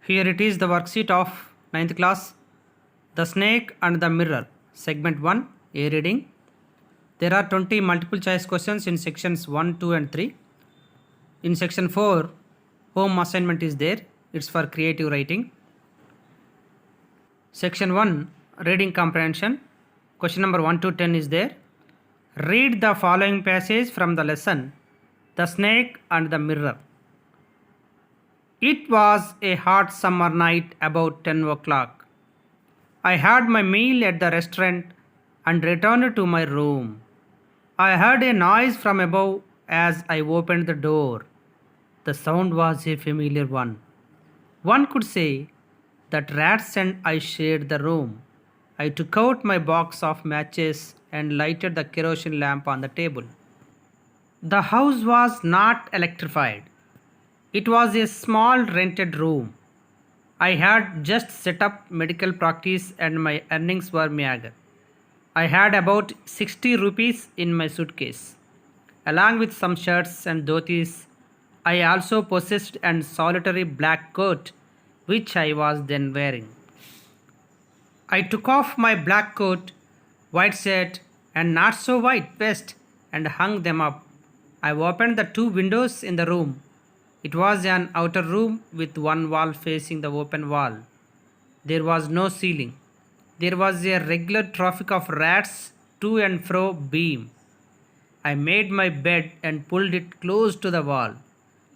Here it is, the worksheet of 9th class, The Snake and the Mirror, segment 1, A reading. There are 20 multiple choice questions in sections 1, 2 and 3. In section 4, home assignment is there. It's for creative writing. Section 1, reading comprehension. Question number 1 to 10 is there. Read the following passage from the lesson, The Snake and the Mirror. It was a hot summer night about 10 o'clock. I had my meal at the restaurant and returned to my room. I heard a noise from above as I opened the door. The sound was a familiar one. One could say that rats and I shared the room. I took out my box of matches and lighted the kerosene lamp on the table. The house was not electrified. It was a small rented room. I had just set up medical practice and my earnings were meager. I had about 60 rupees in my suitcase. Along with some shirts and dhotis, I also possessed a solitary black coat which I was then wearing. I took off my black coat, white shirt and not so white vest and hung them up. I opened the two windows in the room. It was an outer room with one wall facing the open wall. There was no ceiling. There was a regular traffic of rats to and fro beam. I made my bed and pulled it close to the wall.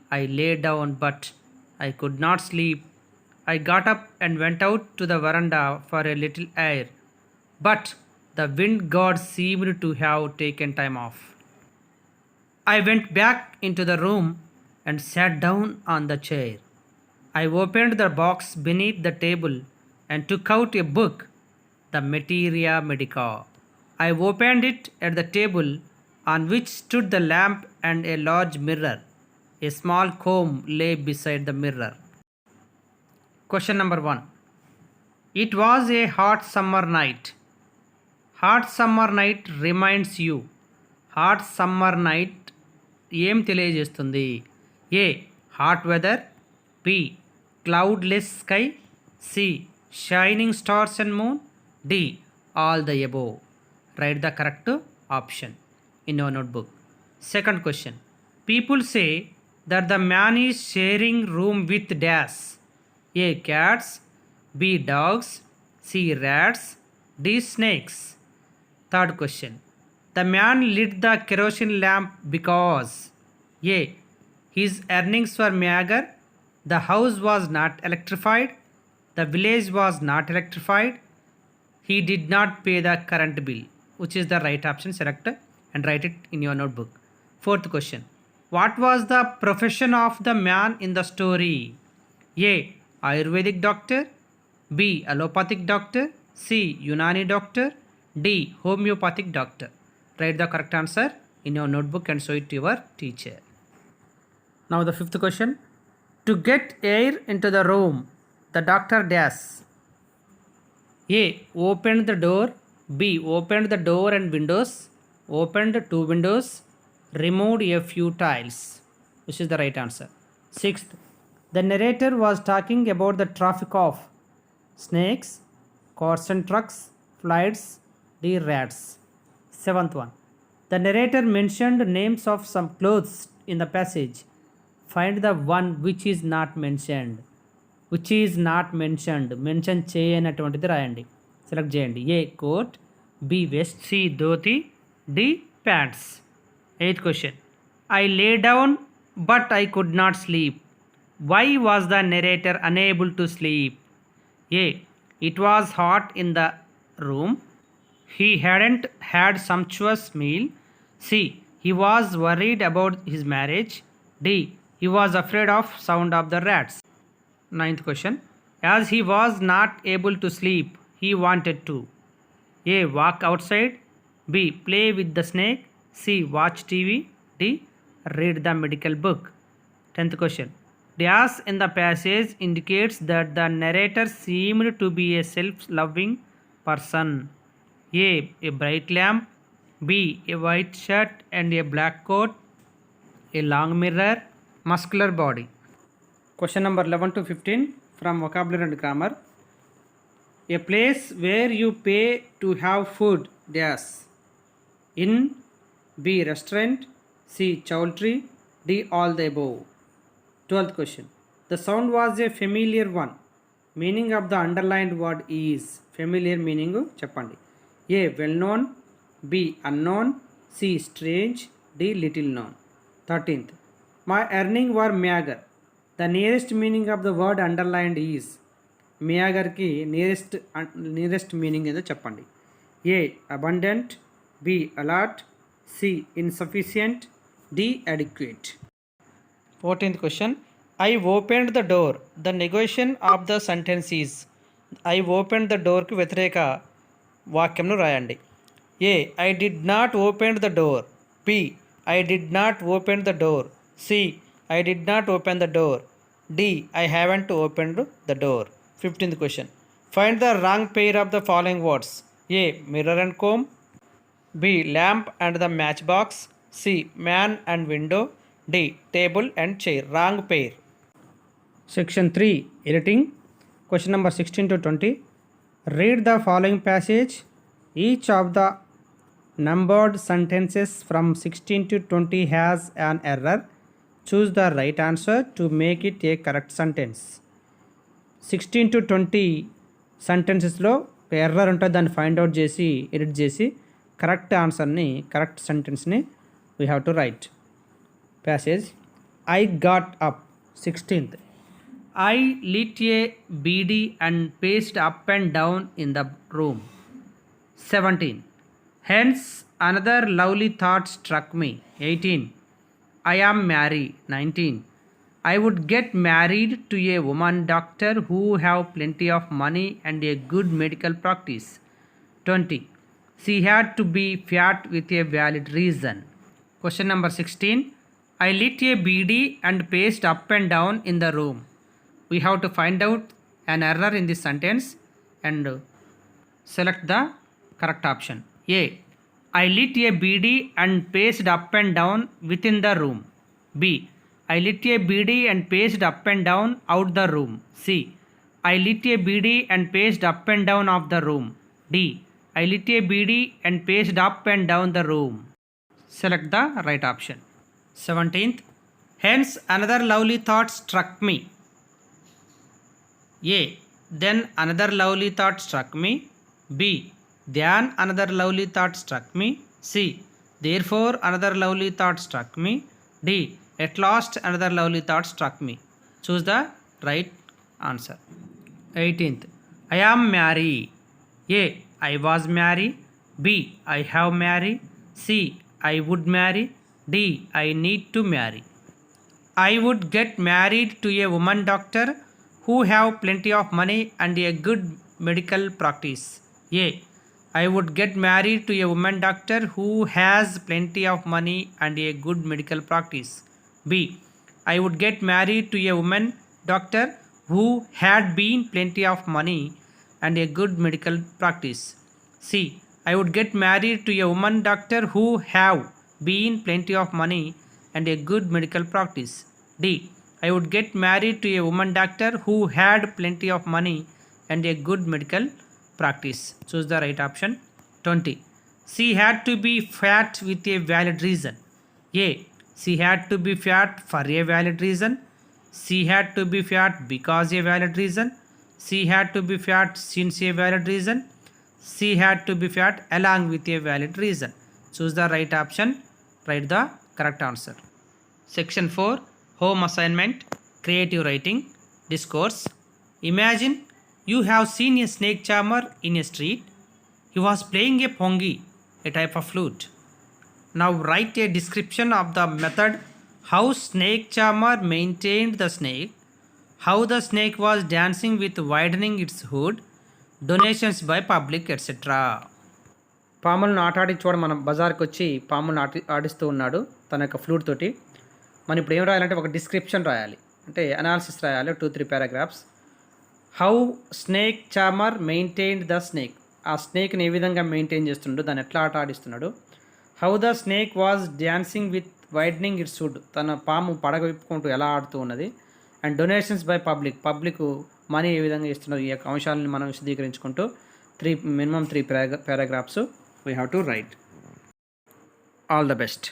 I lay down but I could not sleep. I got up and went out to the veranda for a little air. But the wind god seemed to have taken time off. I went back into the room and sat down on the chair. I opened the box beneath the table and took out a book, the Materia Medica. I opened it at the table on which stood the lamp and a large mirror. A small comb lay beside the mirror. Question number 1. It was a hot summer night. Hot summer night reminds you. Hot summer night ఏం తెలియజేస్తుంది? A. Hot weather. B. Cloudless sky. C. Shining stars and moon. D. All the above. Write the correct option in your notebook. Second question. People say that the man is sharing room with dash. A. Cats. B. Dogs. C. Rats. D. Snakes. Third question. The man lit the kerosene lamp because A. His earnings were meager. The house was not electrified. The village was not electrified. He did not pay the current bill. Which is the right option? Select and write it in your notebook. Fourth question. What was the profession of the man in the story? A. Ayurvedic doctor. B. Allopathic doctor. C. Unani doctor. D. Homeopathic doctor. Write the correct answer in your notebook and show it to your teacher. Now the fifth question. To get air into the room, the doctor dash. A. Opened the door. B. Opened the door and windows. Opened two windows. Removed a few tiles. Which is the right answer. Sixth. The narrator was talking about the traffic of snakes, cars and trucks, flights, D. Rats. Seventh one. The narrator mentioned names of some clothes in the passage. Find the one which is not mentioned. Which is not mentioned. Mention చేయనటువంటిది రాయండి. Select చేయండి. A. Coat. B. Vest. C. Dhoti. D. Pants. Eighth question. I lay down but I could not sleep. Why was the narrator unable to sleep? A. It was hot in the room. He hadn't had sumptuous meal. C. He was worried about his marriage. D. He was afraid of sound of the rats. Ninth question. As he was not able to sleep, he wanted to A. Walk outside. B. Play with the snake. C. Watch TV. D. Read the medical book. 10th question. Dash in the passage indicates that the narrator seemed to be a self-loving person. A. A bright lamp. B. A white shirt and a black coat. A long mirror. Muscular body. Question number 11 to 15. from vocabulary and grammar. A place where you pay to have food. Dash. In. B. Restaurant. C. Choultry. D. All the above. 12th question. The sound was a familiar one. Meaning of the underlined word is. Familiar meaning చెప్పండి. A. Well known. B. Unknown. C. Strange. D. Little known. 13th. My earning were meager. The nearest meaning of the word underlined is. meagerకి nearest meaning ఏదో చెప్పండి. A. Abundant. B. Alert. C. Insufficient. D. Adequate. 14th question. I opened the door. The negation of the sentence is. I opened the door కి వ్యతిరేక వాక్యంను రాయండి. A. I did not open the door. B. I did not open the door. C. I did not open the door. D. I haven't opened the door. 15th question. Find the wrong pair of the following words. A. Mirror and comb. B. Lamp and the matchbox. C. Man and window. D. Table and chair. Wrong pair. Section 3. Editing. Question number 16 to 20. Read the following passage. Each of the numbered sentences from 16 to 20 has an error. Choose the right answer to make it a correct sentence. 16 to 20 sentencesలో ఒక error ఉంటుంది, దాన్ని find out చేసి edit చేసి correct ఆన్సర్ని correct సెంటెన్స్ని we have to write. Passage. I got up. 16th. I lit a BD and paced up and down in the room. 17. Hence another lovely thought struck me. 18. I am married. 19. I would get married to a woman doctor who have plenty of money and a good medical practice. 20. She had to be fat with a valid reason. Question number 16. I lit a BD and paced up and down in the room. We have to find out an error in this sentence and select the correct option. A. I lit a BD and paced up and down within the room. B. I lit a BD and paced up and down out the room. C. I lit a BD and paced up and down of the room. D. I lit a BD and paced up and down the room. Select the right option. 17th. Hence another lovely thought struck me. A. Then another lovely thought struck me. B. Then another lovely thought struck me. C. Therefore another lovely thought struck me. D. At last another lovely thought struck me. Choose the right answer. 18th. I am married. A. I was married. B. I have married. C. I would marry. D. I need to marry. I would get married to a woman doctor who have plenty of money and a good medical practice. A. I would get married to a woman doctor who has plenty of money and a good medical practice. B. I would get married to a woman doctor who had been plenty of money and a good medical practice. C. I would get married to a woman doctor who have been plenty of money and a good medical practice. D. I would get married to a woman doctor who had plenty of money and a good medical practice. Choose the right option. 20. She had to be fat with a valid reason. A. She had to be fat for a valid reason. She had to be fat because a valid reason. She had to be fat since a valid reason. She had to be fat along with a valid reason. Choose the right option. Write the correct answer. Section 4. Home assignment. Creative writing. Discourse. Imagine you have seen a snake charmer in a street. He was playing a pongi, a type of flute. Now write a description of the method how snake charmer maintained the snake, how the snake was dancing with widening its hood, donations by public, etc. పాములను ఆటాడించుకోవడం మనం బజార్కి వచ్చి పాములను ఆడిస్తూ ఉన్నాడు తన యొక్క flute తోటి. మనం ఇప్పుడు ఏం రాయాలంటే ఒక డిస్క్రిప్షన్ రాయాలి, అంటే అనాలిసిస్ రాయాలి, 2-3 paragraphs. How snake charmer maintained the snake, ఆ స్నేక్ని ఏ విధంగా మెయింటైన్ చేస్తున్నాడు, దాన్ని ఎట్లా ఆట ఆడిస్తున్నాడు. How the snake was dancing with widening its hood, తన పాము పడగ విప్పుకుంటూ ఎలా ఆడుతూ ఉన్నది. And donations by public money ఏ విధంగా ఇస్తున్నారు, ఈ యొక్క అంశాలను మనం విశదీకరించుకుంటూ minimum 3 paragraphs we have to write. All the best.